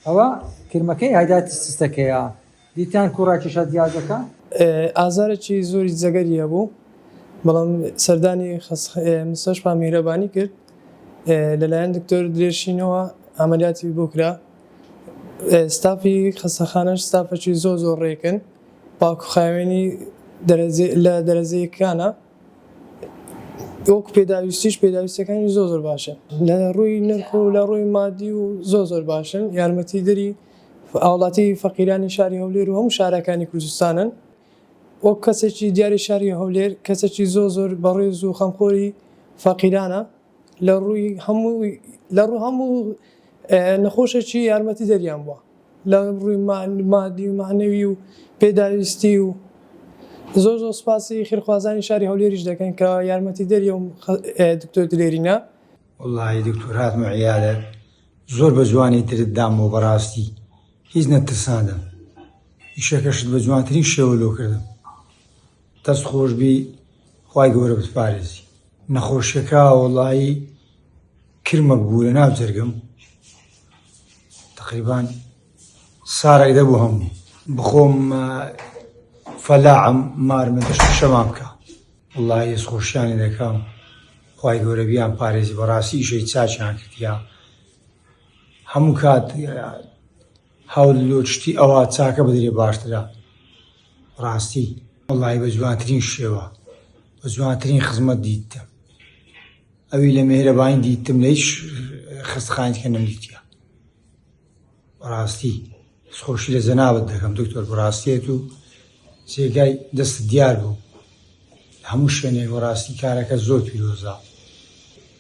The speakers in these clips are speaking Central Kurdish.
ئەوە کرمەکەی هایداتی سیستەکەیە دیتان کوڕاکیشە دیازەکە ئازارێکی زۆری جەگەریە بوو بەڵام سەردانی مستەشفا میهرەبانی کرد لەلایەن دکتۆر درێژینەوە ئەمەلیاتی بۆ کرا ستافی خەستەخانەش ستافێکی زۆر ڕێکن باوکوخاوێنی لە دەرەجەیەکانە وەکو پێداویستیش پێداویستەکانی زۆر باشە لە ڕووی نرخ و لە ڕووی مادی و زۆر باشن یارمەتیدەری ئاوڵاتی فەقیرانی شاری هەولێر و هەموو شارەکانی کوردستانن وەک کەسێکی دیاری شاری هەولێر کەسێکی زۆر بەڕێز و خەمخۆری فەقیرانە لە ڕوو هەموو نەخۆشێکی یارمەتی دەریان بووە لە ڕووی مادی و معنەوی و پێداویستی و زۆر سوپاسی خێرخوازانی شاری هەولێریش دەکەن کە یارمەتی دەریە و دکتۆر دلێرینە وەڵڵاهی دکتۆر هاتمە عیادەت زۆر بە جوانی ترت دامەوە بەڕاستی هیچ نەترساندم ئیشەکەشت بە جوانترین شێوە لۆ کردم دەست خۆشبی خوای گەورە بتپارێزی نەخۆشیەکە وەڵڵاهی کرمە بوو لە ناو جەرگم تقریبان ساڕی دەبوو هەموو بخۆم فەلاعم مارمە دەشت شەمام بکە وەڵڵاهی هێز خۆشیانی دەکەم خوای گەورە بیان پارێزی بەڕاستی ئیشەی چاچیان کردیا هەموو کات هەوڵ لۆ شتی ئەوە چاکە بدرێ باشترە ڕاستی وەڵڵاهی بە جوانترین شێوە بە جوانترین خزمەت دیتم ئەوی لە میهرەبانی دیتم لە هیچ خستخانێکە نەمدیتیە بەڕاستی خۆشی لە جەنابەت دەکەم دکتۆر بەڕاستیەت و جێگای دەست دیار بوو هەموو شوێنێک بەڕاستی کارەکە زۆر پیرۆزە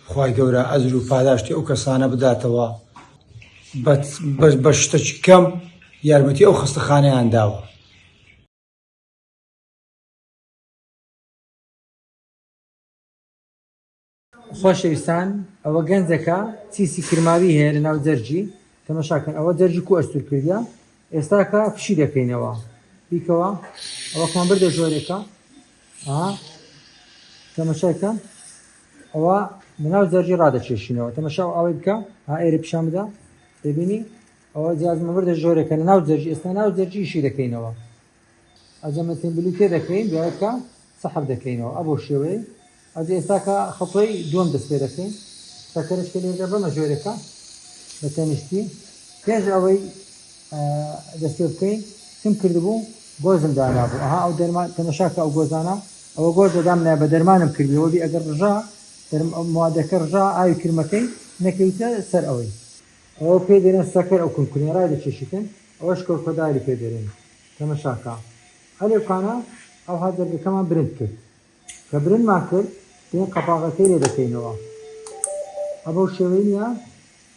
خوای گەورە ئەجر و پاداشتی ئەو کەسانە بداتەوە بە شتێکی کەم یارمەتی ئەو خستەخانەیان داوە خۆشەویستان ئەوە گەنجەکە چیسی کرماوی هەیە لە ناو جەرجی تەماشاکەن ئەوە جەرجی کو ئەستور کردیا ئێستاکە پشی دەکەینەوە بیکەوە ئەوە کۆم بردە ژۆرێکە تەماشاکە ئەوە لەناو جەرجی ڕادەچێشینەوە تەماشا ئەوەی بکە ئێرە پیشان بدە دەبینی ئەوە جیازمە بردە ژۆرێکە لە ناو جەرجی ئێستا ناو جەرجی ئیشی دەکەینەوە ئەجەمەتین بلوکێ دەکەین دوایەکە سەحب دەکەینەوە ئەبۆ شێوەیە ئەجە ئێستاکە خەڵی دووەم دەست پێ دەکەین سەکەرشکە لێرە بەمە ژۆرێکە بە تەنیشتی پێش ئەوەی دەست پێ بکەین چم کردبوو گۆزم دانابوو ئەو دەرمان تەماشاکە ئەو گۆزانە ئەوە گۆز دەدام نایە بە دەرمانم کردیەوە بی ئەگەر ڕژا موادەکە ڕژا ئاوی کرمەکەی نەکەویتە سەر ئەوەی ئەوە پێ دێنن سەکەر ئەو کونکونی ڕای دەچێشیتن ئەوەش کۆکۆداری پێ دێنن تەماشاکە هەلێکانە ئەو هادەرگەکەمان برند کرد کە برندمان کرد دێن قەپاغەکەی لێ دەکەینەوە ئەبەو شێوەی نیە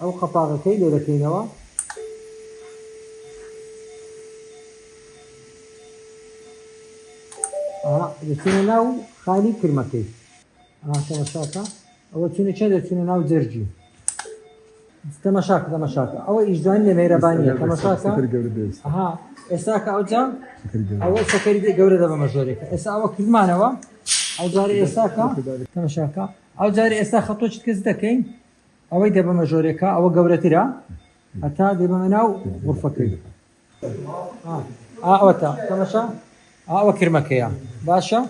ئەو قەپاغەکەی لێ دەکەینەوە دەچونە ناو خالی کرمەکەی تەماشاکە ئەوە چونە چێ دەچونە ناو جەرجی تەماشاکە ئەوە ئیشدوانی لە میهرەبانیە تەماشاکە ئێستاکە ئەوجا ئەوە سەکەری گەورە دەبەمە ژۆرێکە ئێستا ئەوە کردمانەوە ئەو جارە ئێستاکە تەماشاکە ئەو جارە ئێستا خەتۆچت کەس دەکەین ئەوەی دەبەمە ژۆرێکە ئەوە گەورەترە هەتا دەبەمە ناو غورفەکەی ئەوە تا تەماشا ئەوە کرمەکەیە باشە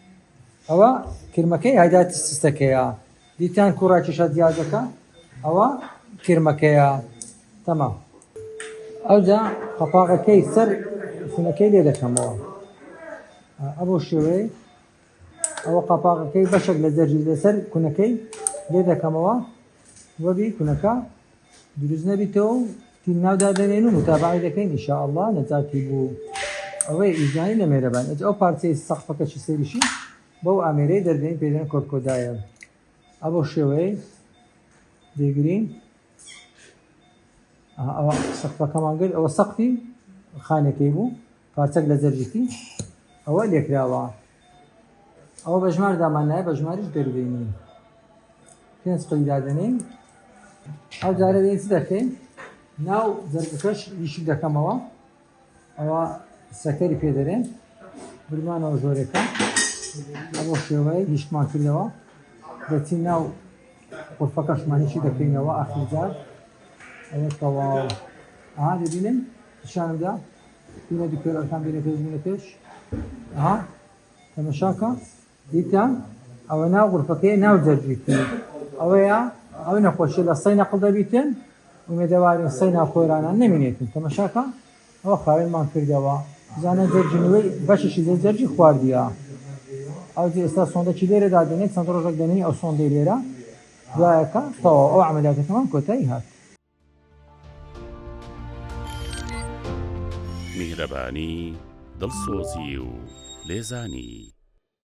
ئەوە کرمەکەی هایداتی سیستەکەیە دیتان کوڕاکیشە دیازەکە ئەوە کرمەکەیە تەمام ئەوجا قەپاغەکەی سەر سونەکەی لێ دەکەمەوە ئەبۆ شێوەیە ئەوە قەپاغەکەی بەشێک لە جەرجی لەسەر کونەکەی لێ دەکەمەوە وەبی کونەکە دروست نەبیتەوە و تیم ناودا دەنێن و متابعی دەکەین ئینشاءالله نەجاتی بوو ئەوەی ئیژانی لە میهرەبان ئەو پارچەی سەقفەکەشی سێریشی بەو ئامێرەی دەردەین پێدەن کۆرکۆدایە ئەبۆ شێوەیە دەگرین ئەوە سەقفەکەمان کرد ئەوە سەقفی خانەکەی بوو پارچەک لە جەرجیتی ئەوە لێکراوە ئەوە بە ژمار دامانایە بە ژماریش دەربێنی پێنج قەیدادەنین ئەو جارە دەین چ دەکەین ناو جەرگەکەش یشک دەکەمەوە ئەوە سەکەری پێدەرێن بردمانەوە ژۆرێکە ئەوە شێوەیە یشکمان کردەوە دەچین ناو غورفەکەشمان هیچی دەکەینەوە ئاخر جار ئەوە تەواو ئاها دەبینن پیشانەدا بینە دکتۆرەکان بینە پێش بینە پێش ئاها تەماشاکە دیتان ئەوە ناو غورفەکەی ناو جەرجیتی ئەوەیە ئەو نەخۆشیە لە سەی نەقڵ دەبیتن ومێدەوارین سەی ناوخۆرانان نەمینێتن تەماشاکە ئەوە خاوێنمان کردەوە زانە جەرجنەوەی بەشێکی جەرجی خواردیە ئەو ئێستا سۆندەکی لێرە دادێنێت چەند ڕۆژێک دەمێنی ئەو سۆندەی لێرە دوایەکە تەواو ئەو عەمەلیاتەکەمان کۆتایی هات میهرەبانی دڵسۆزی و لێزانی